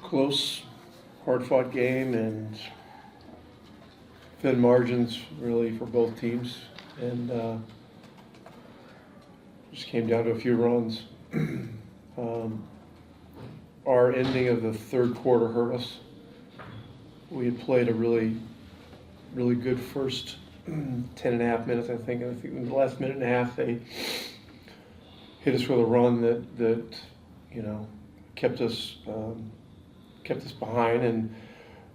close, hard-fought game, and thin margins really for both teams, and just came down to a few runs. Our ending of the third quarter hurt us. We had played a really good first 10.5 minutes, I think. And I think in the last minute and a half, they hit us with a run that kept us behind, and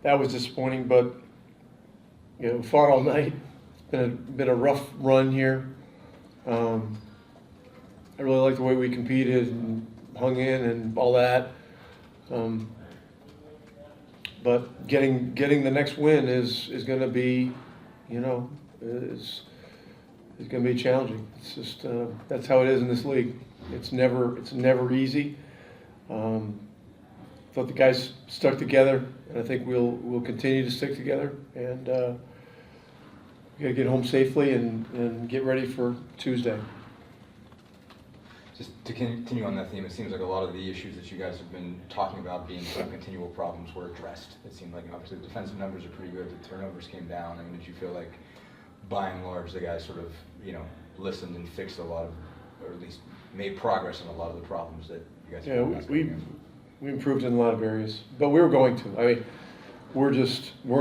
that was disappointing. But we fought all night. It's been a rough run here. I really like the way we competed and hung in and all that. But getting the next win is going to be, is going to be challenging. It's just that's how it is in this league. It's never easy. Thought the guys stuck together, and I think we'll continue to stick together. And we got to get home safely and get ready for Tuesday. Just to continue on that theme, it seems like a lot of the issues that you guys have been talking about being some continual problems were addressed. It seemed like obviously the defensive numbers are pretty good, the turnovers came down. I mean, did you feel like by and large the guys sort of, listened and fixed a lot of, or at least made progress on a lot of the problems that you guys had? We improved in a lot of areas, but we were going to. I mean, we're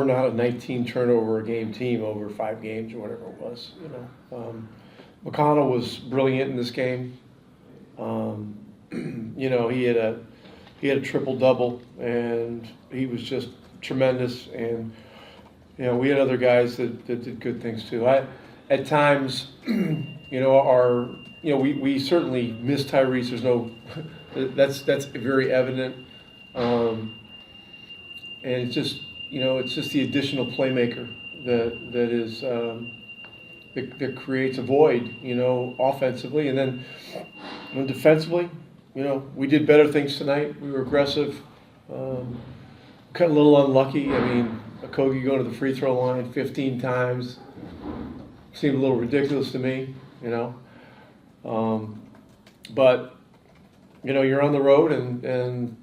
not a 19 turnover a game team over 5 games or whatever it was. McConnell was brilliant in this game. He had a triple double, and he was just tremendous. And we had other guys that did good things too. At times, we certainly missed Tyrese. There's no, that's very evident. And it's just the additional playmaker that creates a void, offensively. And then defensively, we did better things tonight. We were aggressive. Got a little unlucky. I mean, Okogie going to the free throw line 15 times seemed a little ridiculous to me, But, you're on the road, and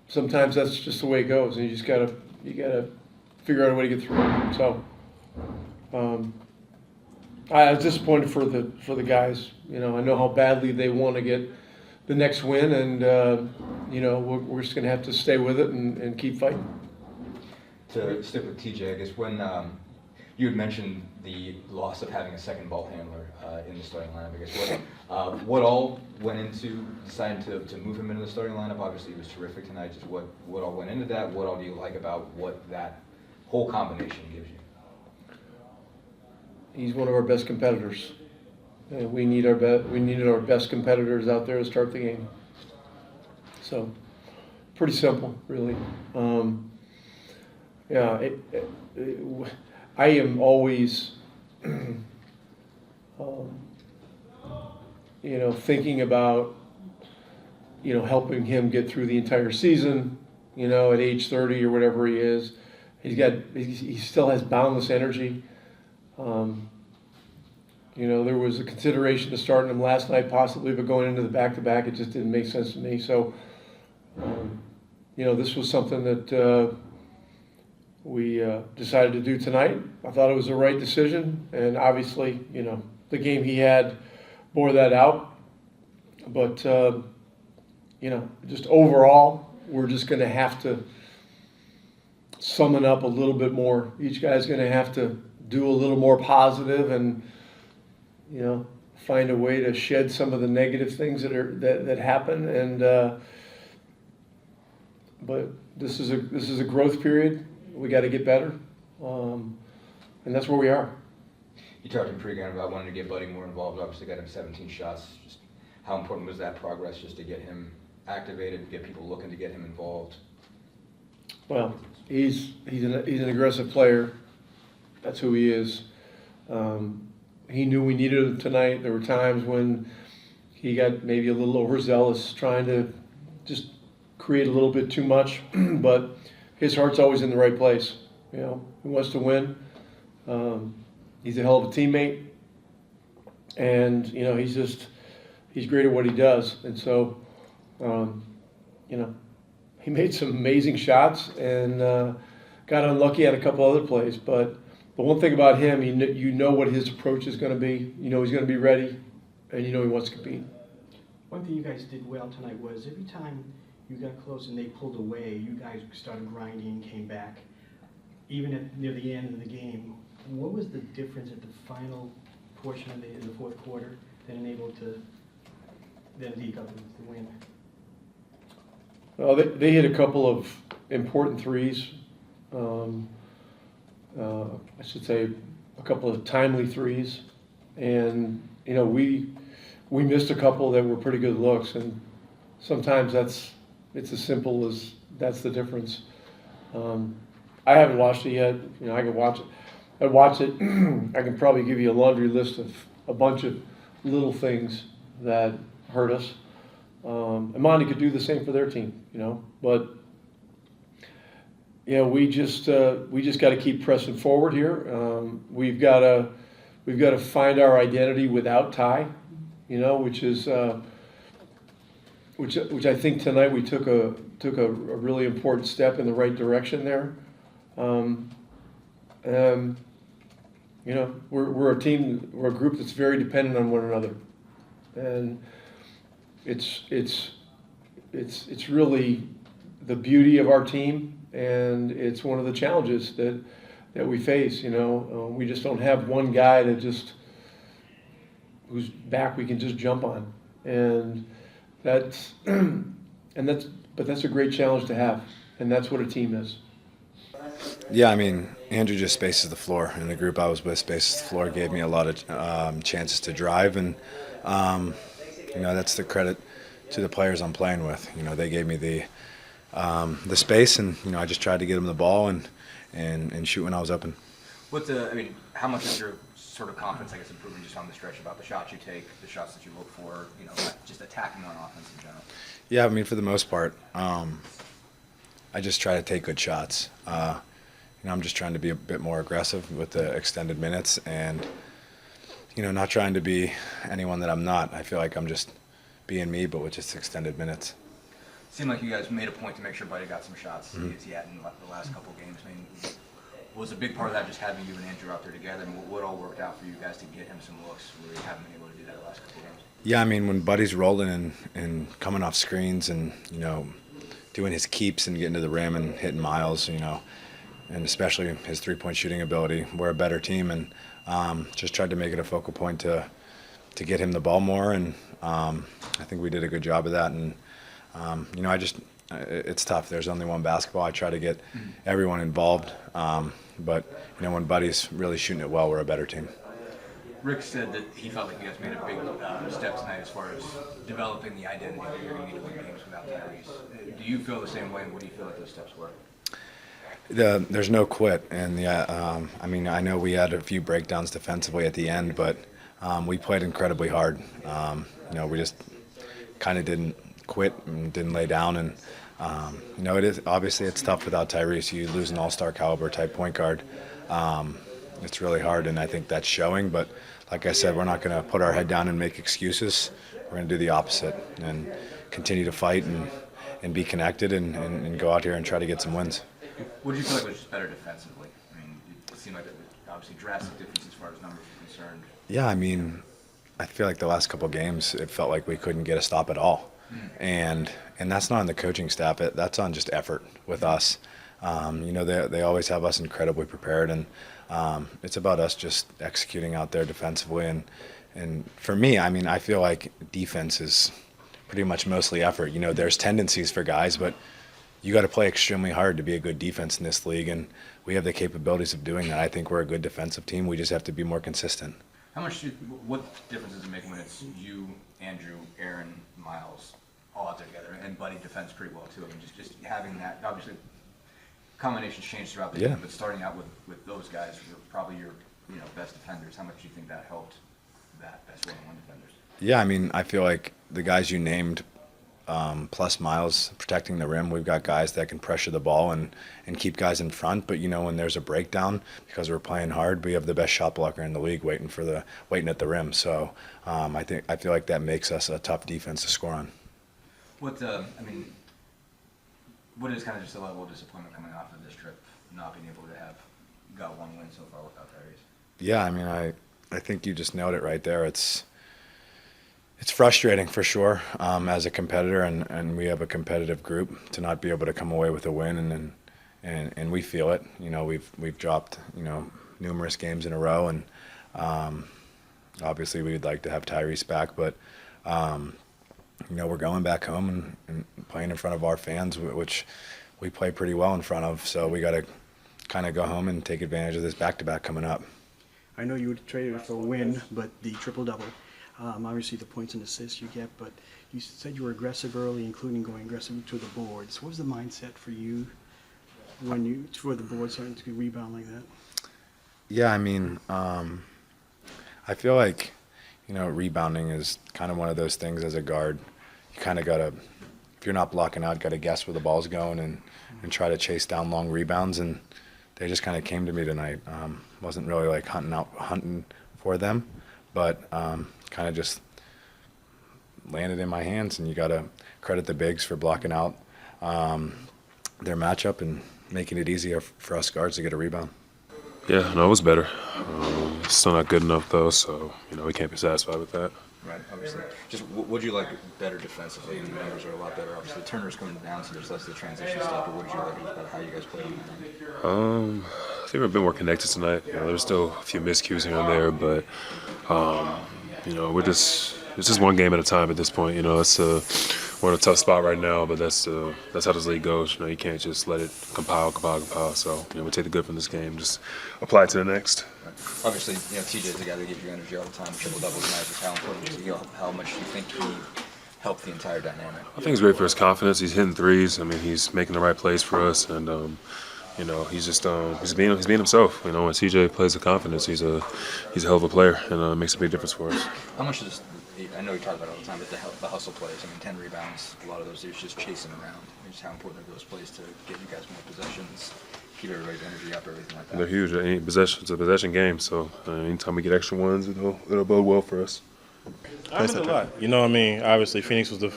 sometimes that's just the way it goes, and you gotta figure out a way to get through it. So, I was disappointed for the guys. I know how badly they want to get the next win, and we're just going to have to stay with it and keep fighting. To stick with TJ, I guess when you had mentioned the loss of having a second ball handler in the starting lineup, I guess what all went into deciding to move him into the starting lineup? Obviously, he was terrific tonight. Just what all went into that? What all do you like about what that whole combination gives you? He's one of our best competitors. We needed our best competitors out there to start the game. So, pretty simple, really. I am always, thinking about, helping him get through the entire season. At age 30 or whatever he is, he still has boundless energy. There was a consideration to starting him last night possibly, but going into the back-to-back, it just didn't make sense to me. So, this was something that we decided to do tonight. I thought it was the right decision, and obviously, the game he had bore that out. But, just overall, we're just going to have to summon up a little bit more. Each guy's going to have to do a little more positive and, find a way to shed some of the negative things that happen. And but this is a growth period. We got to get better, and that's where we are. You talked in pregame about wanting to get Buddy more involved. Obviously, got him 17 shots. Just how important was that progress, just to get him activated, get people looking to get him involved? Well, he's an aggressive player. That's who he is. He knew we needed him tonight. There were times when he got maybe a little overzealous, trying to just create a little bit too much, but his heart's always in the right place. He wants to win. He's a hell of a teammate, and he's great at what he does. And so, he made some amazing shots and got unlucky on a couple other plays. But the one thing about him, you know what his approach is going to be. You know he's going to be ready, and you know he wants to compete. One thing you guys did well tonight was every time you got close and they pulled away, you guys started grinding, came back. Even near the end of the game, what was the difference at the final portion of in the fourth quarter that enabled them to eke up the win? Well, they hit a couple of important threes. I should say a couple of timely threes, and you know we missed a couple that were pretty good looks, and sometimes it's as simple as that's the difference. I haven't watched it yet. You know, I can watch it. I'd watch it. I can probably give you a laundry list of a bunch of little things that hurt us. And Monty could do the same for their team, you know. But you know, we just got to keep pressing forward here. We've got to find our identity without Ty, you know, which I think tonight we took a really important step in the right direction there. You know, we're a team, we're a group that's very dependent on one another, and it's really the beauty of our team, and it's one of the challenges that we face. You know, we just don't have one guy whose back we can just jump on, and that's a great challenge to have, and that's what a team is. Yeah, I mean, Andrew just spaces the floor, and the group I was with spaces the floor, gave me a lot of chances to drive, and you know, that's the credit to the players I'm playing with. You know, they gave me the space, and you know, I just tried to get them the ball and shoot when I was open. How much is your sort of confidence, I guess, improving just on the stretch about the shots you take, the shots that you look for, you know, just attacking on offense in general? Yeah, I mean, for the most part, I just try to take good shots. You know, I'm just trying to be a bit more aggressive with the extended minutes, and you know, not trying to be anyone that I'm not. I feel like I'm just being me, but with just extended minutes. It seemed like you guys made a point to make sure Buddy got some shots as he had in the last couple games. I mean, was a big part of that just having you and Andrew out there together, and what all worked out for you guys to get him some looks where you haven't been able to do that the last couple games? Yeah, I mean, when Buddy's rolling and coming off screens and, you know, doing his keeps and getting to the rim and hitting Myles, you know, and especially his three-point shooting ability, we're a better team, and just tried to make it a focal point to get him the ball more, and I think we did a good job of that. And you know, it's tough. There's only one basketball. I try to get everyone involved, but you know, when Buddy's really shooting it well, we're a better team. Rick said that he felt like you guys made a big step tonight as far as developing the identity that you're going to need to win games without Tyrese. Do you feel the same way, and what do you feel like those steps were? There's no quit, and I mean, I know we had a few breakdowns defensively at the end, but we played incredibly hard. You know, we just kind of didn't quit and didn't lay down, and you know, it's tough without Tyrese. You lose an all-star caliber type point guard. It's really hard, and I think that's showing. But like I said, we're not going to put our head down and make excuses. We're going to do the opposite and continue to fight and be connected and go out here and try to get some wins. What did you feel like was just better defensively? I mean, it seemed like there was obviously drastic difference as far as numbers are concerned. Yeah, I mean, I feel like the last couple of games, it felt like we couldn't get a stop at all. And that's not on the coaching staff. That's on just effort with us. You know, they always have us incredibly prepared, and it's about us just executing out there defensively. And for me, I mean, I feel like defense is pretty much mostly effort. You know, there's tendencies for guys, but you got to play extremely hard to be a good defense in this league, and we have the capabilities of doing that. I think we're a good defensive team. We just have to be more consistent. What difference does it make when it's you, Andrew, Aaron, Myles, all out there together, and Buddy defends pretty well too? I mean, just having that, obviously, combinations change throughout the game, but starting out with those guys who are probably your best defenders, how much do you think that helped that best one-on-one defenders? Yeah, I mean, I feel like the guys you named, plus Myles protecting the rim, we've got guys that can pressure the ball and keep guys in front. But you know, when there's a breakdown, because we're playing hard, we have the best shot blocker in the league waiting at the rim. So I feel like that makes us a tough defense to score on. what is kind of just a level of disappointment coming off of this trip, not being able to have got one win so far without Tyrese? Yeah, I mean, I think you just nailed it right there. It's frustrating for sure as a competitor, and we have a competitive group to not be able to come away with a win, and we feel it. You know, we've dropped numerous games in a row, and obviously we'd like to have Tyrese back, but we're going back home and playing in front of our fans, which we play pretty well in front of. So we got to kind of go home and take advantage of this back-to-back coming up. I know you would trade it for a win, but the triple-double, obviously the points and assists you get, but you said you were aggressive early, including going aggressive to the boards. What was the mindset for you for the boards starting to rebound like that? Yeah, I mean, I feel like, rebounding is kind of one of those things as a guard. You kind of got to, if you're not blocking out, got to guess where the ball's going and try to chase down long rebounds. And they just kind of came to me tonight. Wasn't really like hunting for them, but kind of just landed in my hands. And you got to credit the bigs for blocking out their matchup and making it easier for us guards to get a rebound. Yeah, no, it was better. Still not good enough though, so we can't be satisfied with that. Right, obviously. Just would you like better defensively? And the numbers are a lot better. Obviously, Turner's coming down, so there's less of the transition stuff. But would you like about how you guys played on that? I think we're a bit more connected tonight. There's still a few miscues here and there, but it's just one game at a time at this point. We're in a tough spot right now, but that's how this league goes. You can't just let it compile. So we take the good from this game, just apply it to the next. Obviously, TJ's the guy that gives you energy all the time. Triple-double tonight is how important to you. How much do you think he helped the entire dynamic? I think it's great for his confidence. He's hitting threes. I mean, he's making the right plays for us, and he's just he's being himself. When TJ plays with confidence, he's a hell of a player, and it makes a big difference for us. How much does I know you talk about it all the time, but the hustle plays. I mean, 10 rebounds. A lot of those dudes just chasing around. Just how important are those plays to get you guys more possessions, keep everybody's energy up, everything like that. They're huge. It's a possession game, so anytime we get extra ones, it'll bode well for us. I meant a lot. Obviously Phoenix was the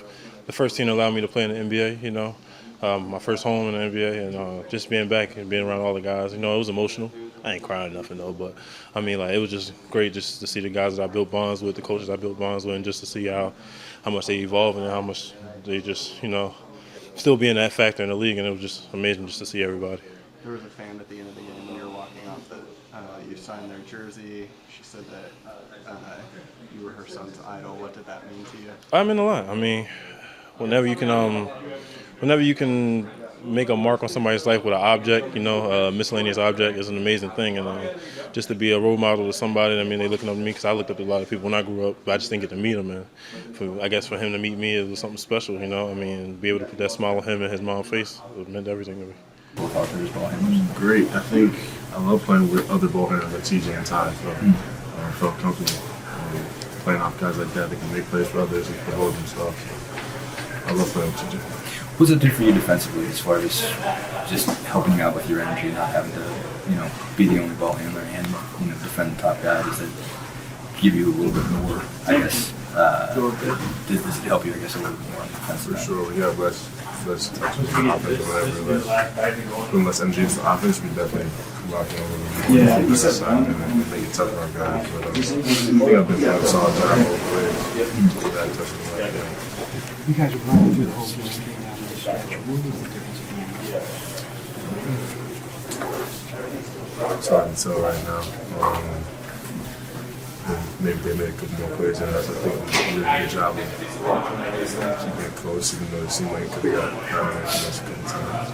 first team to allow me to play in the NBA, my first home in the NBA, and just being back and being around all the guys, it was emotional. I ain't crying nothing though, but it was just great just to see the guys that I built bonds with, the coaches I built bonds with, and just to see how much they evolve and how much they just, still being that factor in the league, and it was just amazing just to see everybody. There was a fan at the end of the game when you were walking off that you signed their jersey. She said that you were her son's idol. What did that mean to you? I mean a lot. Whenever you can make a mark on somebody's life with an object, a miscellaneous object is an amazing thing. And just to be a role model to somebody, they looking up to me because I looked up to a lot of people when I grew up, but I just didn't get to meet them. And I guess for him to meet me, it was something special, be able to put that smile on him and his mom's face, it meant everything to me. Great. I love playing with other ball handlers like TJ and Ty. So I felt comfortable playing off guys like that. They can make plays for others and promote themselves. I love playing with TJ. What does it do for you defensively as far as just helping you out with your energy, not having to, be the only ball handler and, defend the top guy? Does it give you a little bit more, I guess, does it help you, I guess, a little bit more on the defensive For end? sure. We have less touches on offense or whatever. Putting less energy into the offense, we definitely lock in a little bit more on the side and make it tough for our guys. But I think I've been doing a solid job all players with that touching like that. You guys are running through the whole game down the stretch. What was the difference between you? It's hard to tell right now. Maybe they made a couple more plays than us. I think we did a good job of keeping it close, even though it seemed like it could have got down there a couple times.